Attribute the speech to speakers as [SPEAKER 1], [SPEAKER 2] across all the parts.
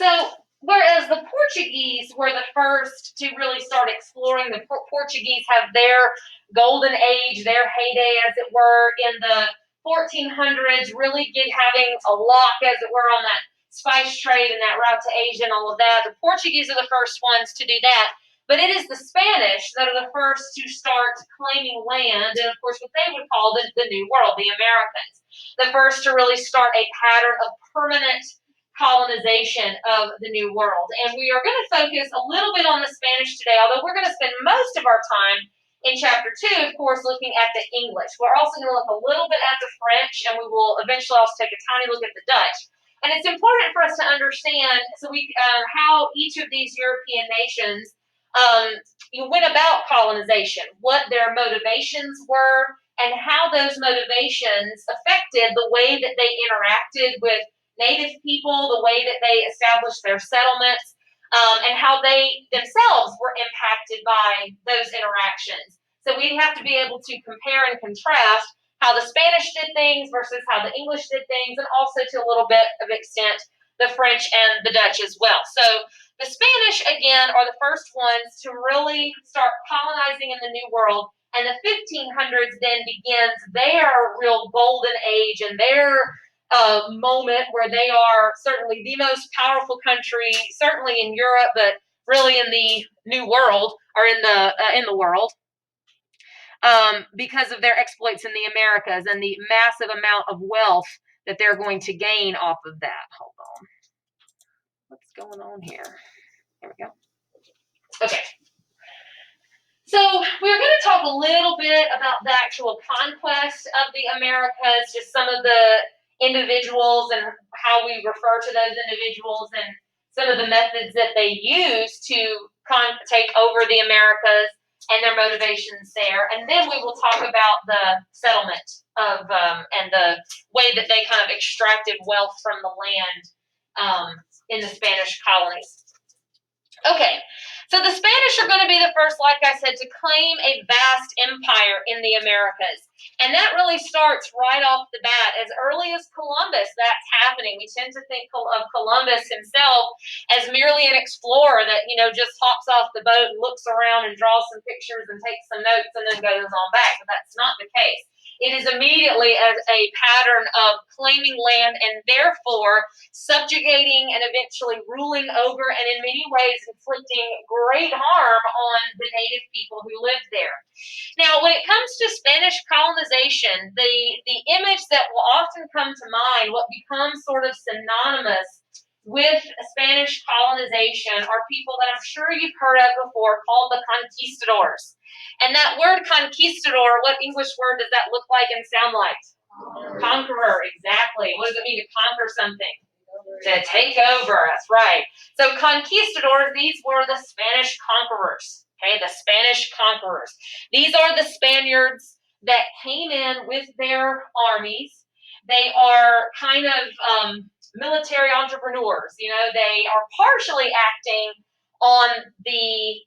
[SPEAKER 1] So, whereas the Portuguese were the first to really start exploring, the Portuguese have their golden age, their heyday, as it were, in the 1400s, really having a lock, as it were, on that spice trade and that route to Asia and all of that. The Portuguese are the first ones to do that. But it is the Spanish that are the first to start claiming land, and of course, what they would call the New World, the Americas. The first to really start a pattern of permanent colonization of the New World. And we are going to focus a little bit on the Spanish today, although we're going to spend most of our time in chapter 2, of course, looking at the English. We're also going to look a little bit at the French, and we will eventually also take a tiny look at the Dutch. And it's important for us to understand how each of these European nations went about colonization, what their motivations were, and how those motivations affected the way that they interacted with native people, the way that they established their settlements, and how they themselves were impacted by those interactions. So we have to be able to compare and contrast how the Spanish did things versus how the English did things, and also to a little bit of extent the French and the Dutch as well. So the Spanish, again, are the first ones to really start colonizing in the New World, and the 1500s then begins their real golden age and their moment where they are certainly the most powerful country, certainly in Europe, but really in the New World, or in the world, because of their exploits in the Americas and the massive amount of wealth that they're going to gain off of that. Hold on. What's going on here? There we go. Okay. So we're going to talk a little bit about the actual conquest of the Americas, just some of the individuals and how we refer to those individuals and some of the methods that they use to take over the Americas and their motivations there. And then we will talk about the settlement of and the way that they kind of extracted wealth from the land in the Spanish colonies. Okay, so the Spanish are going to be the first, like I said, to claim a vast empire in the Americas. And that really starts right off the bat. As early as Columbus, that's happening. We tend to think of Columbus himself as merely an explorer that, just hops off the boat and looks around and draws some pictures and takes some notes and then goes on back. But that's not the case. It is immediately as a pattern of claiming land and therefore subjugating and eventually ruling over, and in many ways inflicting great harm on the native people who lived there. Now, when it comes to Spanish colonization, the image that will often come to mind, what becomes sort of synonymous with Spanish colonization, are people that I'm sure you've heard of before, called the conquistadors. And that word conquistador, what English word does that look like and sound like? Conqueror, exactly. What does it mean to conquer something? To take over, that's right. So conquistadors, these were the Spanish conquerors, okay, the Spanish conquerors. These are the Spaniards that came in with their armies. They are kind of military entrepreneurs, they are partially acting on the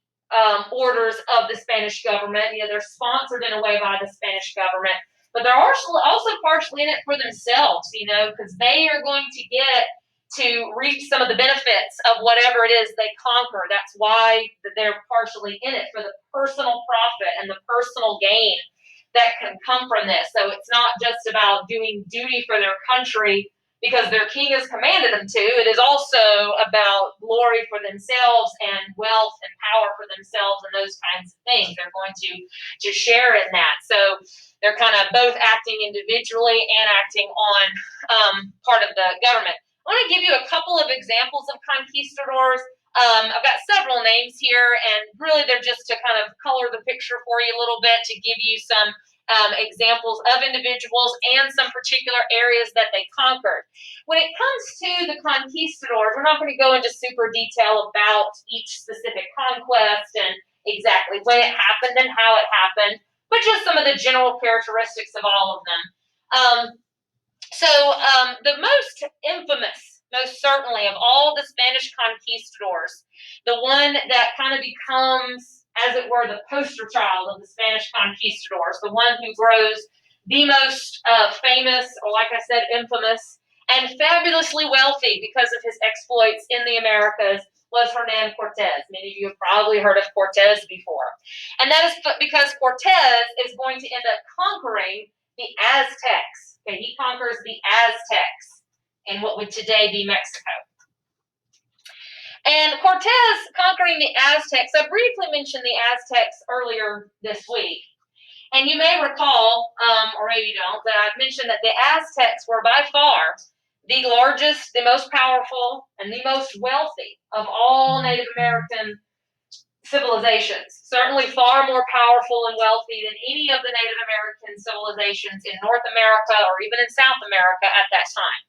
[SPEAKER 1] orders of the Spanish government. They're sponsored in a way by the Spanish government, but they're also partially in it for themselves, because they are going to get to reap some of the benefits of whatever it is they conquer. That's why they're partially in it, for the personal profit and the personal gain that can come from this. So it's not just about doing duty for their country because their king has commanded them to. It is also about glory for themselves and wealth and power for themselves and those kinds of things. They're going to share in that. So they're kind of both acting individually and acting on part of the government. I want to give you a couple of examples of conquistadors. I've got several names here, and really they're just to kind of color the picture for you a little bit, to give you some examples of individuals and some particular areas that they conquered. When it comes to the conquistadors, we're not going to go into super detail about each specific conquest and exactly when it happened and how it happened, but just some of the general characteristics of all of them. The most infamous, most certainly, of all the Spanish conquistadors, the one that kind of becomes, as it were, the poster child of the Spanish conquistadors, the one who grows the most famous, or like I said, infamous, and fabulously wealthy because of his exploits in the Americas was Hernan Cortez. Many of you have probably heard of Cortez before. And that is because Cortez is going to end up conquering the Aztecs. Okay, he conquers the Aztecs in what would today be Mexico. And Cortez conquering the Aztecs, I briefly mentioned the Aztecs earlier this week. And you may recall, or maybe you don't, that I've mentioned that the Aztecs were by far the largest, the most powerful, and the most wealthy of all Native American civilizations. Certainly far more powerful and wealthy than any of the Native American civilizations in North America or even in South America at that time.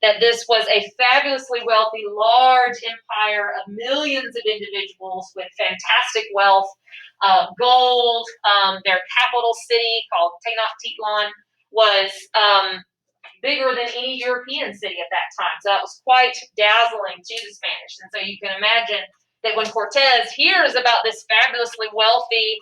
[SPEAKER 1] That this was a fabulously wealthy, large empire of millions of individuals with fantastic wealth, gold. Their capital city, called Tenochtitlan, was bigger than any European city at that time. So that was quite dazzling to the Spanish. And so you can imagine that when Cortez hears about this fabulously wealthy,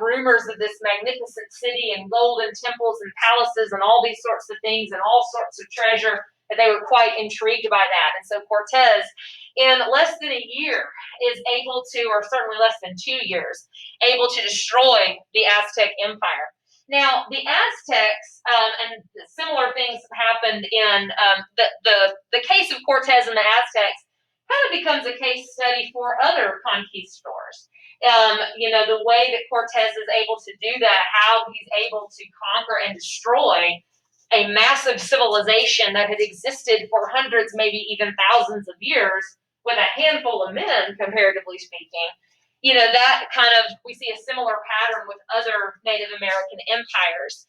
[SPEAKER 1] rumors of this magnificent city and golden temples and palaces and all these sorts of things and all sorts of treasure, that they were quite intrigued by that. And so Cortez, in less than a year, is able to, or certainly less than 2 years, able to destroy the Aztec Empire. Now, the Aztecs, and similar things happened in the case of Cortez and the Aztecs, kind of becomes a case study for other conquistadors. The way that Cortez is able to do that, how he's able to conquer and destroy a massive civilization that had existed for hundreds, maybe even thousands of years, with a handful of men, comparatively speaking. That kind of, we see a similar pattern with other Native American empires.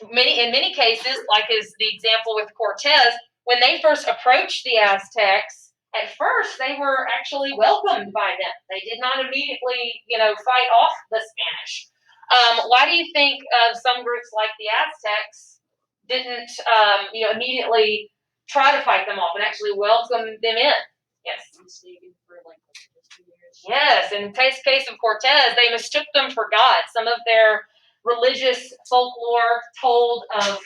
[SPEAKER 1] In many cases, like is the example with Cortez, when they first approached the Aztecs, at first they were actually welcomed by them. They did not immediately, fight off the Spanish. Why do you think some groups like the Aztecs didn't, immediately try to fight them off and actually welcome them in? Yes. Yes, in the case of Cortez, they mistook them for gods. Some of their religious folklore told of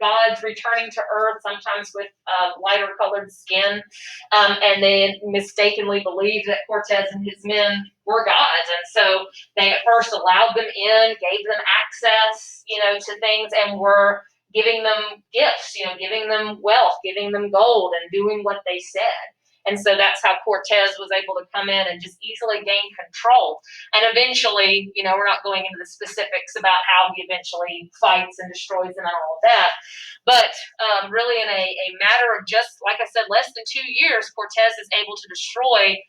[SPEAKER 1] gods returning to Earth, sometimes with lighter colored skin, and they mistakenly believed that Cortez and his men were gods. And so they at first allowed them in, gave them access, to things, and were giving them gifts, giving them wealth, giving them gold, and doing what they said. And so that's how Cortez was able to come in and just easily gain control. And eventually, we're not going into the specifics about how he eventually fights and destroys them and all of that. But really in a matter of just, like I said, less than 2 years, Cortez is able to destroy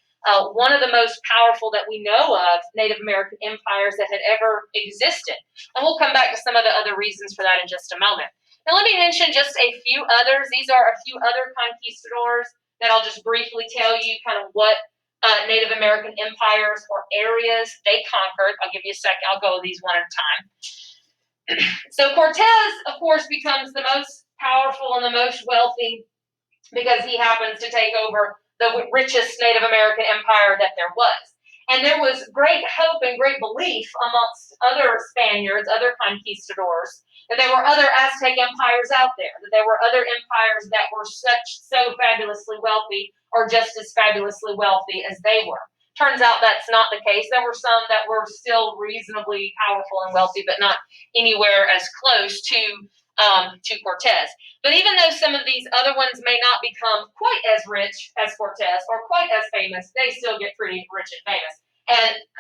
[SPEAKER 1] one of the most powerful that we know of Native American empires that had ever existed. And we'll come back to some of the other reasons for that in just a moment. Now let me mention just a few others. These are a few other conquistadors that I'll just briefly tell you kind of what Native American empires or areas they conquered. I'll give you a second. I'll go these one at a time. So Cortez, of course, becomes the most powerful and the most wealthy because he happens to take over the richest Native American empire that there was. And there was great hope and great belief amongst other Spaniards, other conquistadors, that there were other Aztec empires out there, that there were other empires that were so fabulously wealthy or just as fabulously wealthy as they were. Turns out that's not the case. There were some that were still reasonably powerful and wealthy, but not anywhere as close to Cortez. But even though some of these other ones may not become quite as rich as Cortez or quite as famous, they still get pretty rich and famous,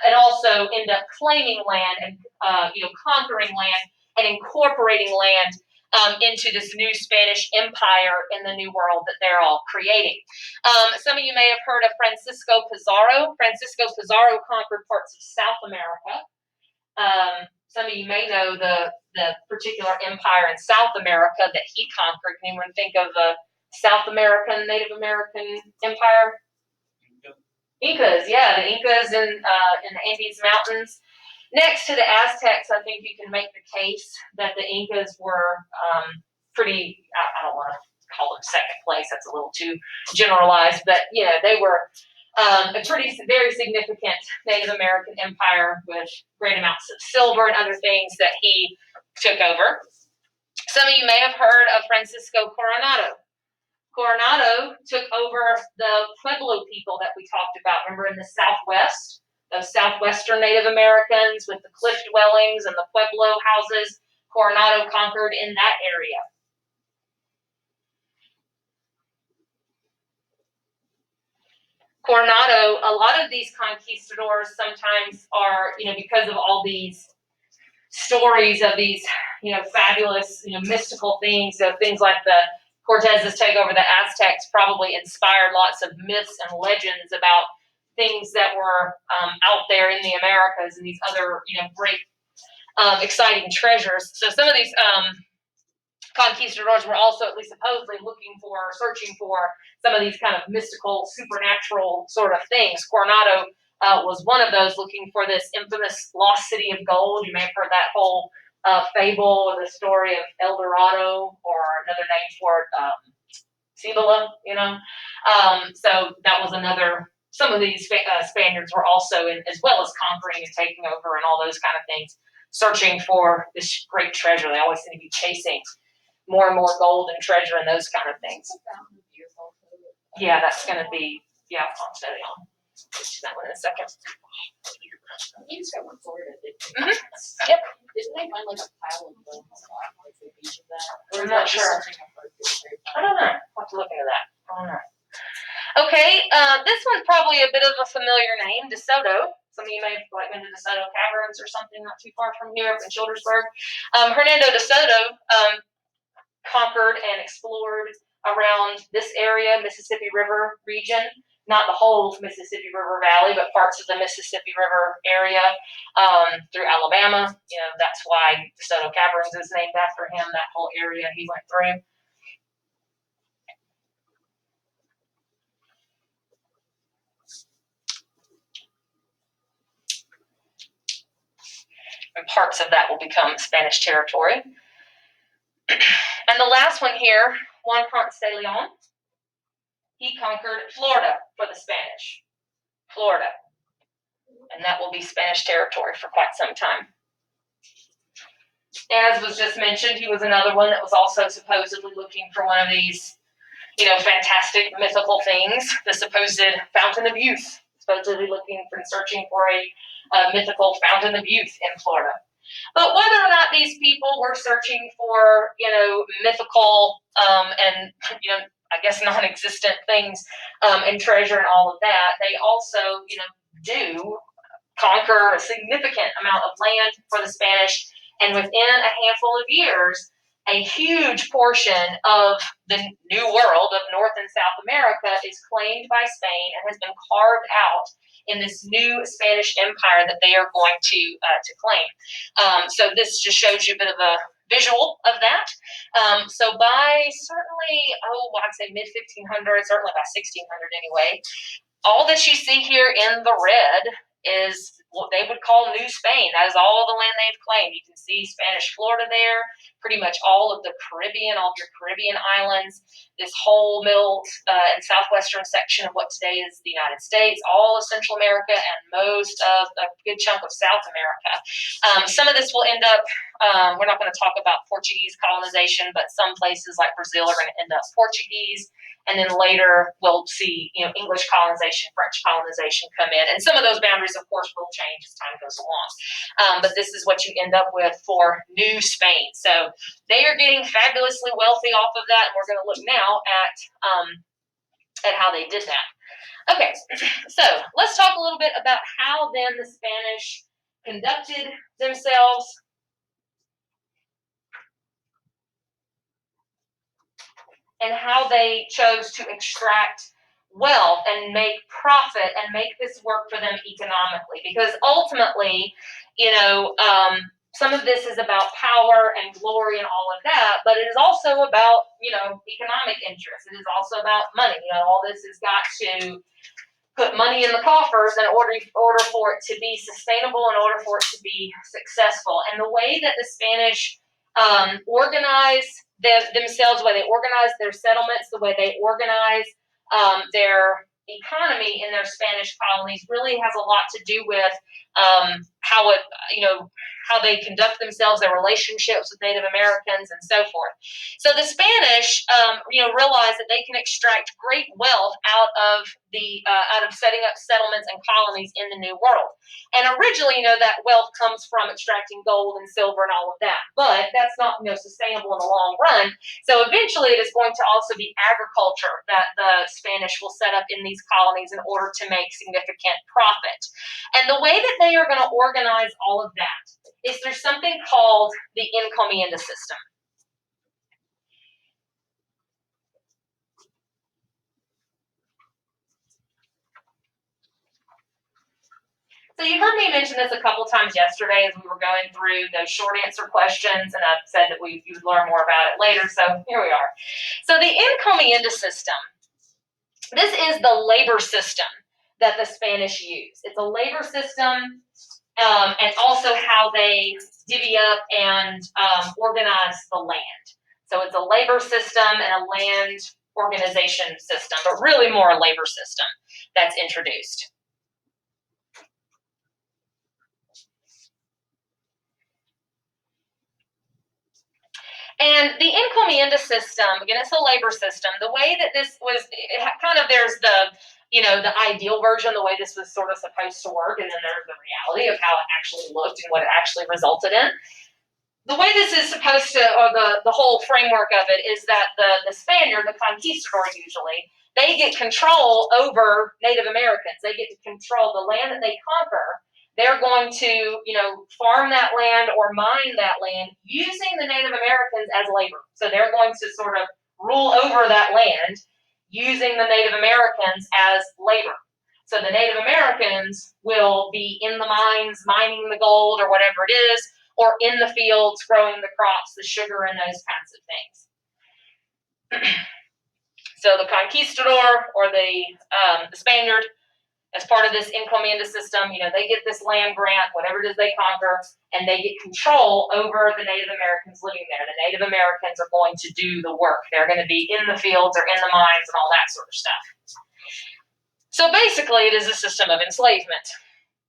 [SPEAKER 1] and also end up claiming land and conquering land and incorporating land into this new Spanish empire in the new world that they're all creating. Some of you may have heard of Francisco Pizarro. Francisco Pizarro conquered parts of South America. Some of you may know the particular empire in South America that he conquered. Can anyone think of a South American, Native American empire? Incas, yeah, the Incas in the Andes Mountains. Next to the Aztecs, I think you can make the case that the Incas were pretty, I don't want to call them second place, that's a little too generalized, but they were a very significant Native American empire with great amounts of silver and other things that he took over. Some of you may have heard of Francisco Coronado. Coronado took over the Pueblo people that we talked about. Remember in the Southwest? Those Southwestern Native Americans with the cliff dwellings and the Pueblo houses. Coronado conquered in that area. Coronado, a lot of these conquistadors sometimes are, because of all these stories of these, fabulous, mystical things. So things like the Cortez's take over the Aztecs probably inspired lots of myths and legends about things that were out there in the Americas and these other, great, exciting treasures. So some of these conquistadors were also, at least supposedly, searching for some of these kind of mystical, supernatural sort of things. Coronado was one of those, looking for this infamous lost city of gold. You may have heard that whole fable or the story of El Dorado, or another name for it, Cibola, so that was another. Some of these Spaniards were also, as well as conquering and taking over and all those kind of things, searching for this great treasure. They always seem to be chasing more and more gold and treasure and those kind of things. Yeah, that's going to be, I'll tell you. I'll get to that one in a second.
[SPEAKER 2] You just got one Florida,
[SPEAKER 1] Mm-hmm. Yep.
[SPEAKER 2] Didn't they find like a pile of bones like the beach of that?
[SPEAKER 1] I'm not sure. I don't know. I'll have to look into that. I don't know. Okay, this one's probably a bit of a familiar name, DeSoto. Some of you may have been to DeSoto Caverns or something not too far from here up in Childersburg. Hernando DeSoto conquered and explored around this area, Mississippi River region, not the whole Mississippi River Valley, but parts of the Mississippi River area, through Alabama. That's why DeSoto Caverns is named after him, that whole area he went through. And parts of that will become Spanish territory. And the last one here, Juan Ponce de Leon, he conquered Florida for the Spanish. Florida. And that will be Spanish territory for quite some time. As was just mentioned, he was another one that was also supposedly looking for one of these, fantastic mythical things, the supposed Fountain of Youth, supposedly looking for and searching for a mythical Fountain of Youth in Florida. But whether or not these people were searching for, mythical and, I guess non-existent things and treasure and all of that, they also, do conquer a significant amount of land for the Spanish, and within a handful of years, a huge portion of the New World of North and South America is claimed by Spain and has been carved out in this new Spanish empire that they are going to claim. So this just shows you a bit of a visual of that. So by certainly, I'd say mid-1500s, certainly by 1600 anyway, all that you see here in the red is what they would call New Spain. That is all the land they've claimed. You can see Spanish Florida there, pretty much all of the Caribbean, all of your Caribbean islands, this whole middle and southwestern section of what today is the United States, all of Central America, and most of a good chunk of South America. Some of this will end up, we're not going to talk about Portuguese colonization, but some places like Brazil are going to end up Portuguese. And then later we'll see, English colonization, French colonization come in. And some of those boundaries, of course, will change as time goes along. But this is what you end up with for New Spain. So they are getting fabulously wealthy off of that. And we're going to look now at how they did that. Okay, so let's talk a little bit about how then the Spanish conducted themselves. And how they chose to extract wealth and make profit and make this work for them economically. Because ultimately, some of this is about power and glory and all of that, but it is also about, economic interests. It is also about money. All this has got to put money in the coffers in order for it to be sustainable, in order for it to be successful. And the way that the Spanish organize themselves, the way they organize their settlements, the way they organize their economy in their Spanish colonies really has a lot to do with how it, how they conduct themselves, their relationships with Native Americans, and so forth. So the Spanish, realized that they can extract great wealth out of setting up settlements and colonies in the New World. And originally, that wealth comes from extracting gold and silver and all of that, but that's not, sustainable in the long run. So eventually, it is going to also be agriculture that the Spanish will set up in these colonies in order to make significant profit. And the way that they are going to organize all of that is there's something called the encomienda system. So you heard me mention this a couple times yesterday as we were going through those short answer questions, and I've said that you would learn more about it later, so here we are. So the encomienda system, this is the labor system that the Spanish use. It's a labor system, and also how they divvy up and organize the land. So it's a labor system and a land organization system, but really more a labor system that's introduced. And the encomienda system, again, it's a labor system. The way that this was, there's the, the ideal version, the way this was sort of supposed to work, and then there's the reality of how it actually looked and what it actually resulted in. The way this is supposed to, or the whole framework of it, is that the Spaniard, the conquistador usually, they get control over Native Americans. They get to control the land that they conquer. They're going to, farm that land or mine that land using the Native Americans as labor. So they're going to sort of rule over that land using the Native Americans as labor. So the Native Americans will be in the mines mining the gold or whatever it is, or in the fields growing the crops, the sugar and those kinds of things. So the conquistador or the Spaniard, as part of this encomienda system, they get this land grant, whatever it is they conquer, and they get control over the Native Americans living there. The Native Americans are going to do the work. They're going to be in the fields or in the mines and all that sort of stuff. So basically, it is a system of enslavement.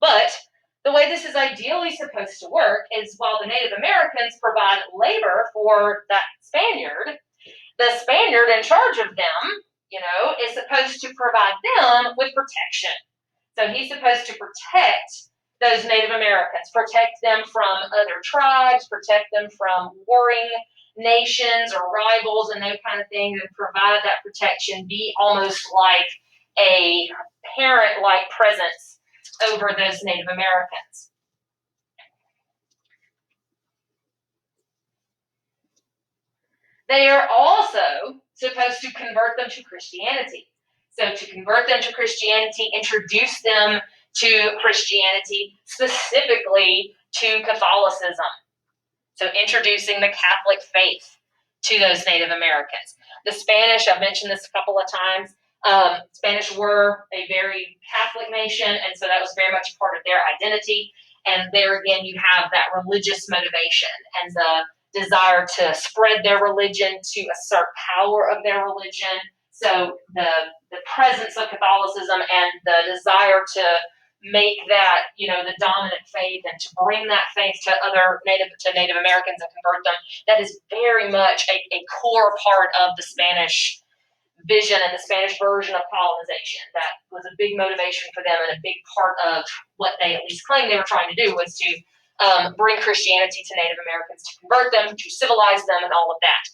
[SPEAKER 1] But the way this is ideally supposed to work is while the Native Americans provide labor for that Spaniard, the Spaniard in charge of them, is supposed to provide them with protection. So he's supposed to protect those Native Americans, protect them from other tribes, protect them from warring nations or rivals and those kind of things, and provide that protection, be almost like a parent-like presence over those Native Americans. They are also supposed to convert them to Christianity. So to convert them to Christianity, introduce them to Christianity, specifically to Catholicism. So introducing the Catholic faith to those Native Americans. The Spanish, I've mentioned this a couple of times, Spanish were a very Catholic nation, and so that was very much a part of their identity. And there again, you have that religious motivation and the desire to spread their religion, to assert power of their religion. So the presence of Catholicism and the desire to make that, the dominant faith and to bring that faith to Native Americans and convert them, that is very much a core part of the Spanish vision and the Spanish version of colonization. That was a big motivation for them, and a big part of what they at least claimed they were trying to do was to bring Christianity to Native Americans, to convert them, to civilize them, and all of that.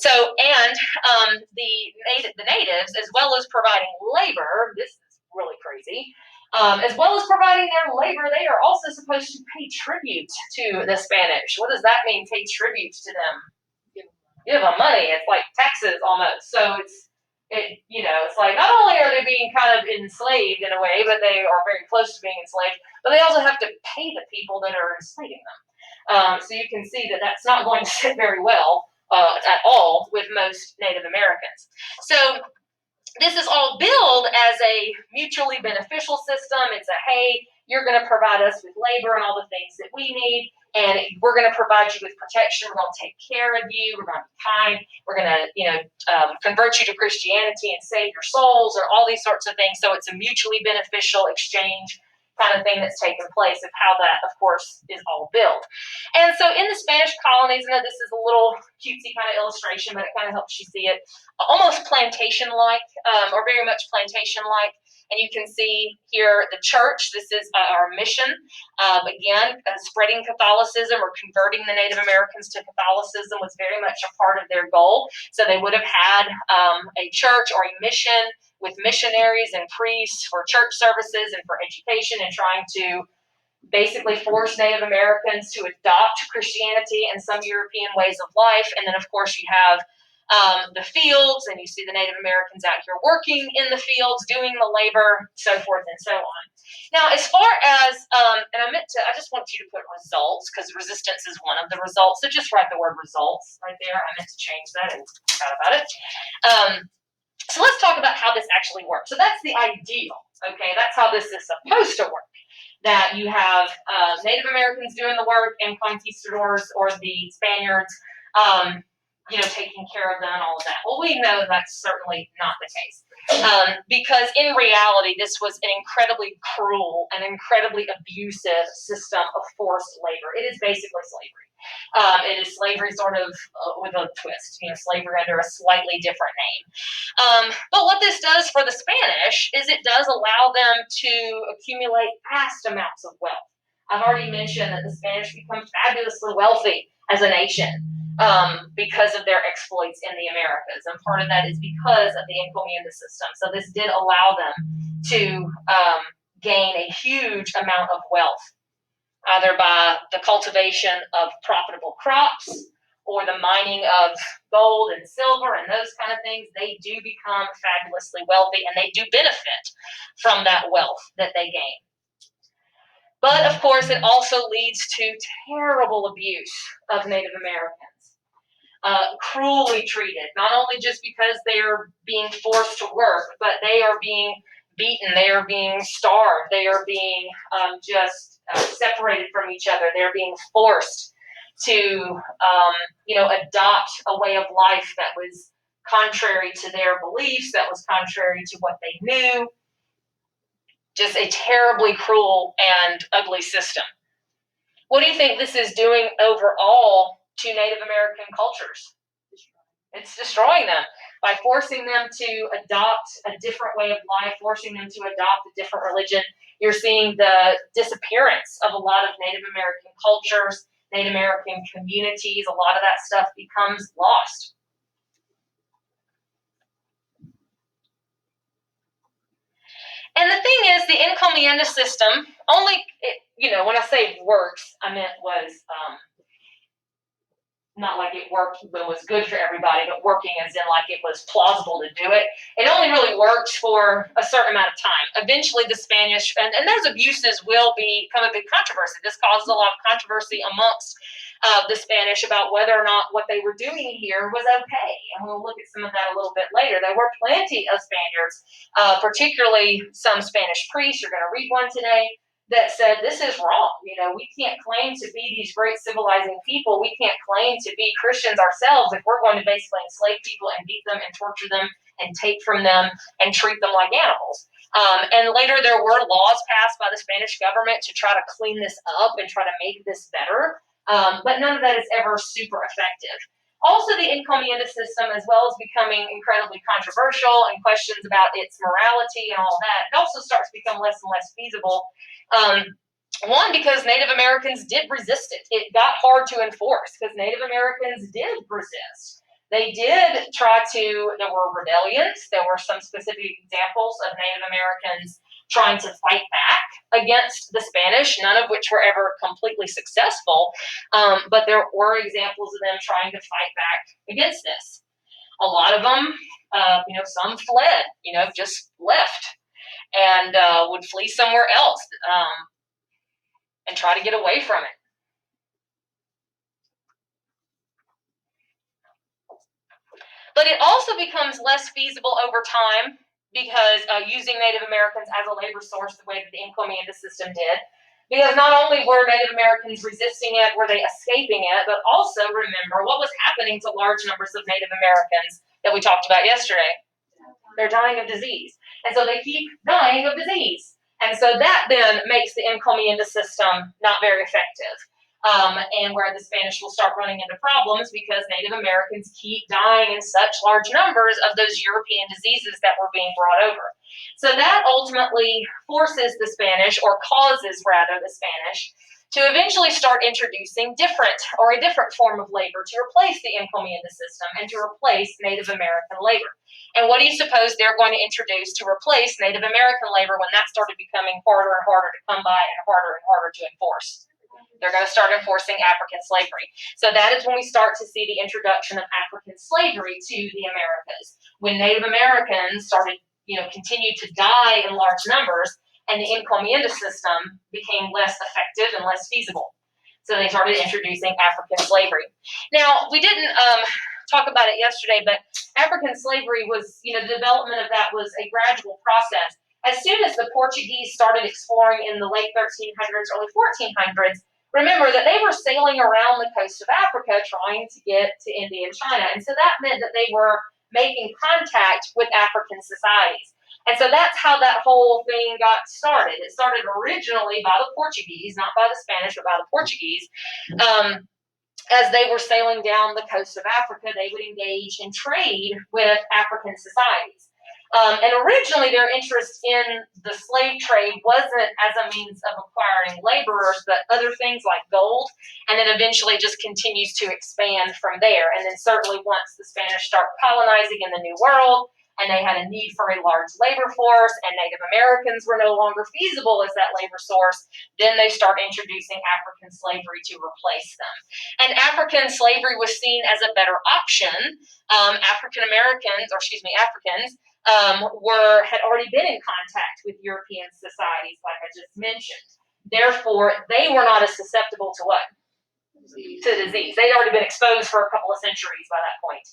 [SPEAKER 1] So, and the natives, as well as providing labor, this is really crazy, as well as providing their labor, they are also supposed to pay tribute to the Spanish. What does that mean, pay tribute to them? Give them money. It's like taxes almost. So it's like not only are they being kind of enslaved in a way, but they are very close to being enslaved, but they also have to pay the people that are enslaving them. So you can see that that's not going to sit very well at all with most Native Americans. So this is all billed as a mutually beneficial system. It's a, hey, you're going to provide us with labor and all the things that we need, and we're going to provide you with protection. We're going to take care of you. We're going to be kind. We're going to, convert you to Christianity and save your souls, or all these sorts of things. So it's a mutually beneficial exchange kind of thing that's taken place of how that, of course, is all built. And so in the Spanish colonies, I know this is a little cutesy kind of illustration, but it kind of helps you see it, almost plantation-like, or very much plantation-like. And you can see here the church. This is our mission. Again, spreading Catholicism or converting the Native Americans to Catholicism was very much a part of their goal. So they would have had a church or a mission with missionaries and priests for church services and for education, and trying to basically force Native Americans to adopt Christianity and some European ways of life. And then, of course, you have the fields, and you see the Native Americans out here working in the fields, doing the labor, so forth and so on. Now, as far as, and I just want you to put results, because resistance is one of the results, so just write the word results right there. I meant to change that and forgot about it. So let's talk about how this actually works. So that's the ideal, okay? That's how this is supposed to work. That you have Native Americans doing the work and conquistadors or the Spaniards taking care of them and all of that. Well, we know that's certainly not the case. Because in reality, this was an incredibly cruel and incredibly abusive system of forced labor. It is basically slavery. It is slavery sort of with a twist, slavery under a slightly different name. But what this does for the Spanish is it does allow them to accumulate vast amounts of wealth. I've already mentioned that the Spanish become fabulously wealthy as a nation because of their exploits in the Americas. And part of that is because of the encomienda system. So this did allow them to gain a huge amount of wealth, either by the cultivation of profitable crops or the mining of gold and silver and those kind of things. They do become fabulously wealthy, and they do benefit from that wealth that they gain. But, of course, it also leads to terrible abuse of Native Americans. Cruelly treated, not only just because they are being forced to work, but they are being beaten, they are being starved, they are being separated from each other, they're being forced to, adopt a way of life that was contrary to their beliefs, that was contrary to what they knew. Just a terribly cruel and ugly system. What do you think this is doing overall to Native American cultures? It's destroying them by forcing them to adopt a different way of life, forcing them to adopt a different religion. You're seeing the disappearance of a lot of Native American cultures, Native American communities. A lot of that stuff becomes lost. And the thing is, the encomienda system only, when I say works, I meant was not like it worked but was good for everybody, but working as in like it was plausible to do it. It only really worked for a certain amount of time. Eventually the Spanish, and those abuses will become a big controversy. This causes a lot of controversy amongst the Spanish about whether or not what they were doing here was okay. And we'll look at some of that a little bit later. There were plenty of Spaniards, particularly some Spanish priests. You're going to read one today that said, this is wrong. We can't claim to be these great civilizing people. We can't claim to be Christians ourselves if we're going to basically enslave people and beat them and torture them and take from them and treat them like animals. And later there were laws passed by the Spanish government to try to clean this up and try to make this better. But none of that is ever super effective. Also, the encomienda system, as well as becoming incredibly controversial and questions about its morality and all that, it also starts to become less and less feasible. One, because Native Americans did resist it. It got hard to enforce because Native Americans did resist. They did try to, there were rebellions. There were some specific examples of Native Americans trying to fight back against the Spanish, none of which were ever completely successful. But there were examples of them trying to fight back against this. A lot of them, some fled, just left and would flee somewhere else and try to get away from it. But it also becomes less feasible over time because using Native Americans as a labor source the way that the encomienda system did, because not only were Native Americans resisting it, were they escaping it, but also remember what was happening to large numbers of Native Americans that we talked about yesterday. They're dying of disease. And so they keep dying of disease. And so that then makes the encomienda system not very effective. And where the Spanish will start running into problems because Native Americans keep dying in such large numbers of those European diseases that were being brought over. So that ultimately forces the Spanish, or causes rather the Spanish, to eventually start introducing a different form of labor to replace the encomienda system and to replace Native American labor. And what do you suppose they're going to introduce to replace Native American labor when that started becoming harder and harder to come by and harder to enforce? They're going to start enforcing African slavery. So that is when we start to see the introduction of African slavery to the Americas. When Native Americans continued to die in large numbers, and the encomienda system became less effective and less feasible. So they started introducing African slavery. Now, we didn't talk about it yesterday, but African slavery was, the development of that was a gradual process. As soon as the Portuguese started exploring in the late 1300s, early 1400s, remember that they were sailing around the coast of Africa trying to get to India and China. And so that meant that they were making contact with African societies. And so that's how that whole thing got started. It started originally by the Portuguese, not by the Spanish, but by the Portuguese. As they were sailing down the coast of Africa, they would engage in trade with African societies. And originally their interest in the slave trade wasn't as a means of acquiring laborers, but other things like gold, and then eventually just continues to expand from there. And then certainly once the Spanish start colonizing in the New World, and they had a need for a large labor force, and Native Americans were no longer feasible as that labor source, then they start introducing African slavery to replace them. And African slavery was seen as a better option. Africans had already been in contact with European societies, like I just mentioned. Therefore, they were not as susceptible to what? To disease. They'd already been exposed for a couple of centuries by that point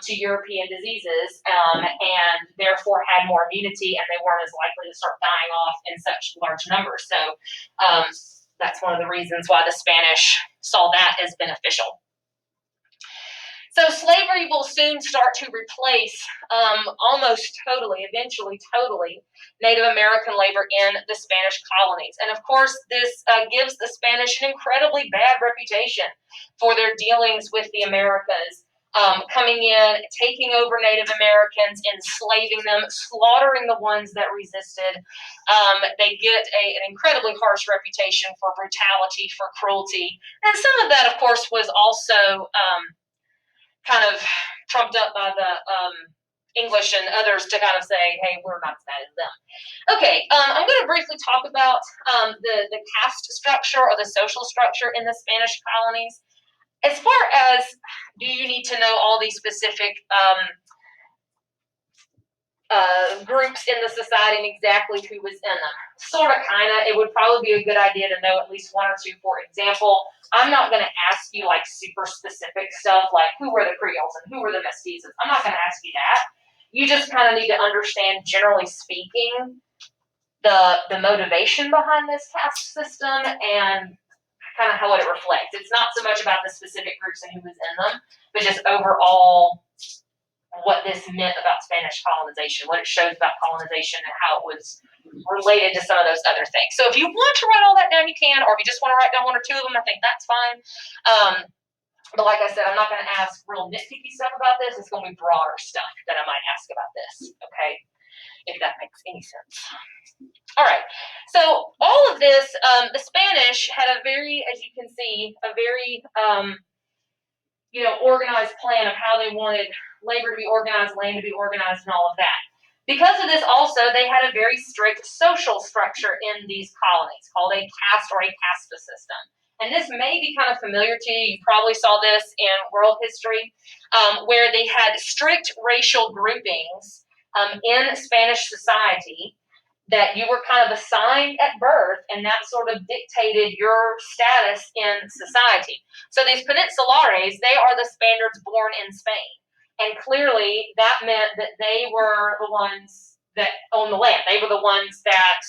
[SPEAKER 1] to European diseases, and therefore had more immunity, and they weren't as likely to start dying off in such large numbers. So that's one of the reasons why the Spanish saw that as beneficial. So slavery will soon start to replace eventually totally, Native American labor in the Spanish colonies. And of course, this gives the Spanish an incredibly bad reputation for their dealings with the Americas, coming in, taking over Native Americans, enslaving them, slaughtering the ones that resisted. They get an incredibly harsh reputation for brutality, for cruelty. And some of that, of course, was also kind of trumped up by the English and others to kind of say, hey, we're not as bad as them. Okay, I'm going to briefly talk about the caste structure or the social structure in the Spanish colonies. As far as, do you need to know all these specific groups in the society and exactly who was in them? Sort of, kind of. It would probably be a good idea to know at least one or two. For example, I'm not going to ask you like super specific stuff like who were the Creoles and who were the Mestizos. I'm not going to ask you that. You just kind of need to understand, generally speaking, the motivation behind this caste system and kind of how it reflects. It's not so much about the specific groups and who was in them, but just overall what this meant about Spanish colonization, what it shows about colonization and how it was related to some of those other things. So if you want to write all that down, you can, or if you just want to write down one or two of them, I think that's fine. But like I said, I'm not going to ask real nitpicky stuff about this. It's going to be broader stuff that I might ask about this, okay? If that makes any sense. All right, so all of this, the Spanish had a very, as you can see, a very, organized plan of how they wanted labor to be organized, land to be organized, and all of that. Because of this also, they had a very strict social structure in these colonies called a caste or a casta system. And this may be kind of familiar to you. You probably saw this in world history, where they had strict racial groupings in Spanish society that you were kind of assigned at birth, and that sort of dictated your status in society. So these peninsulares, they are the Spaniards born in Spain. And clearly that meant that they were the ones that owned the land. They were the ones that,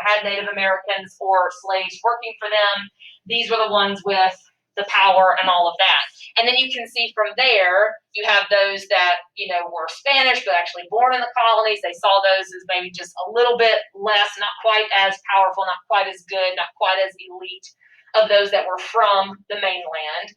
[SPEAKER 1] had Native Americans or slaves working for them. These were the ones with the power and all of that. And then you can see from there, you have those that, were Spanish, but actually born in the colonies. They saw those as maybe just a little bit less, not quite as powerful, not quite as good, not quite as elite of those that were from the mainland.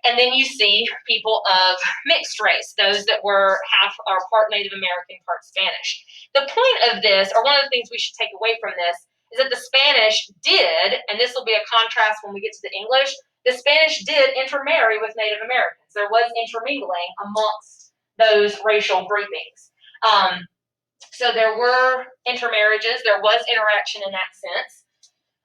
[SPEAKER 1] And then you see people of mixed race, those that were half or part Native American, part Spanish. The point of this, or one of the things we should take away from this, is that the Spanish did, and this will be a contrast when we get to the English, the Spanish did intermarry with Native Americans. There was intermingling amongst those racial groupings. So there were intermarriages, there was interaction in that sense,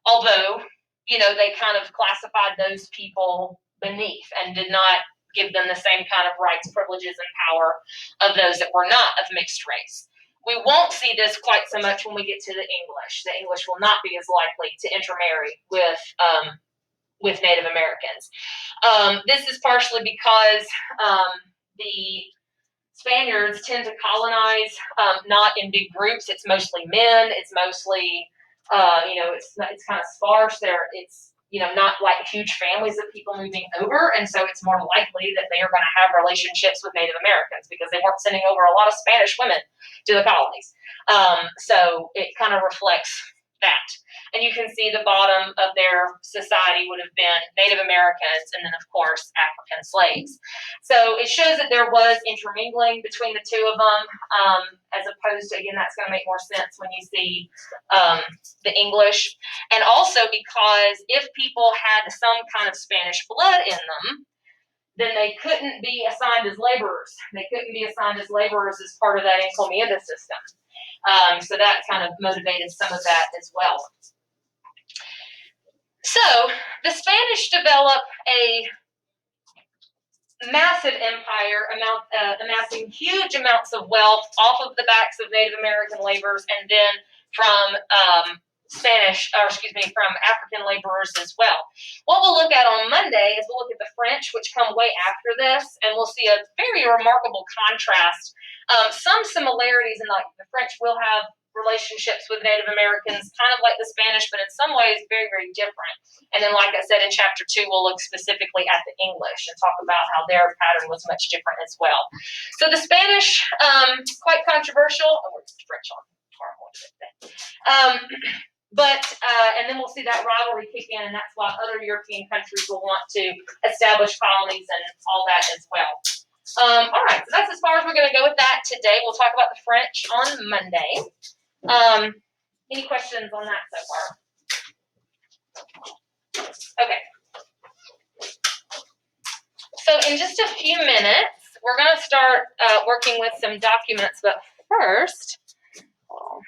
[SPEAKER 1] although, they kind of classified those people beneath and did not give them the same kind of rights, privileges, and power of those that were not of mixed race. We won't see this quite so much when we get to the English. The English will not be as likely to intermarry with Native Americans. This is partially because the Spaniards tend to colonize not in big groups. It's mostly men. It's mostly, it's kind of sparse. It's not like huge families of people moving over, and so it's more likely that they are going to have relationships with Native Americans because they weren't sending over a lot of Spanish women to the colonies. So it kind of reflects that. And you can see the bottom of their society would have been Native Americans and then, of course, African slaves. So it shows that there was intermingling between the two of them, as opposed to, again, that's going to make more sense when you see the English. And also because if people had some kind of Spanish blood in them, then they couldn't be assigned as laborers. They couldn't be assigned as laborers as part of that encomienda system. So that kind of motivated some of that as well. So the Spanish develop a massive empire, amassing huge amounts of wealth off of the backs of Native American laborers, and then from from African laborers as well. What we'll look at on Monday is we'll look at the French, which come way after this, and we'll see a very remarkable contrast. Some similarities in like the French will have relationships with Native Americans, kind of like the Spanish, but in some ways very, very different. And then, like I said, in chapter 2, we'll look specifically at the English and talk about how their pattern was much different as well. So the Spanish, quite controversial. Oh, we're French on tomorrow morning. And then we'll see that rivalry kick in, and that's why other European countries will want to establish colonies and all that as well. All right, so that's as far as we're going to go with that today. We'll talk about the French on Monday. Any questions on that so far? Okay. So in just a few minutes, we're going to start working with some documents, but first, hold on.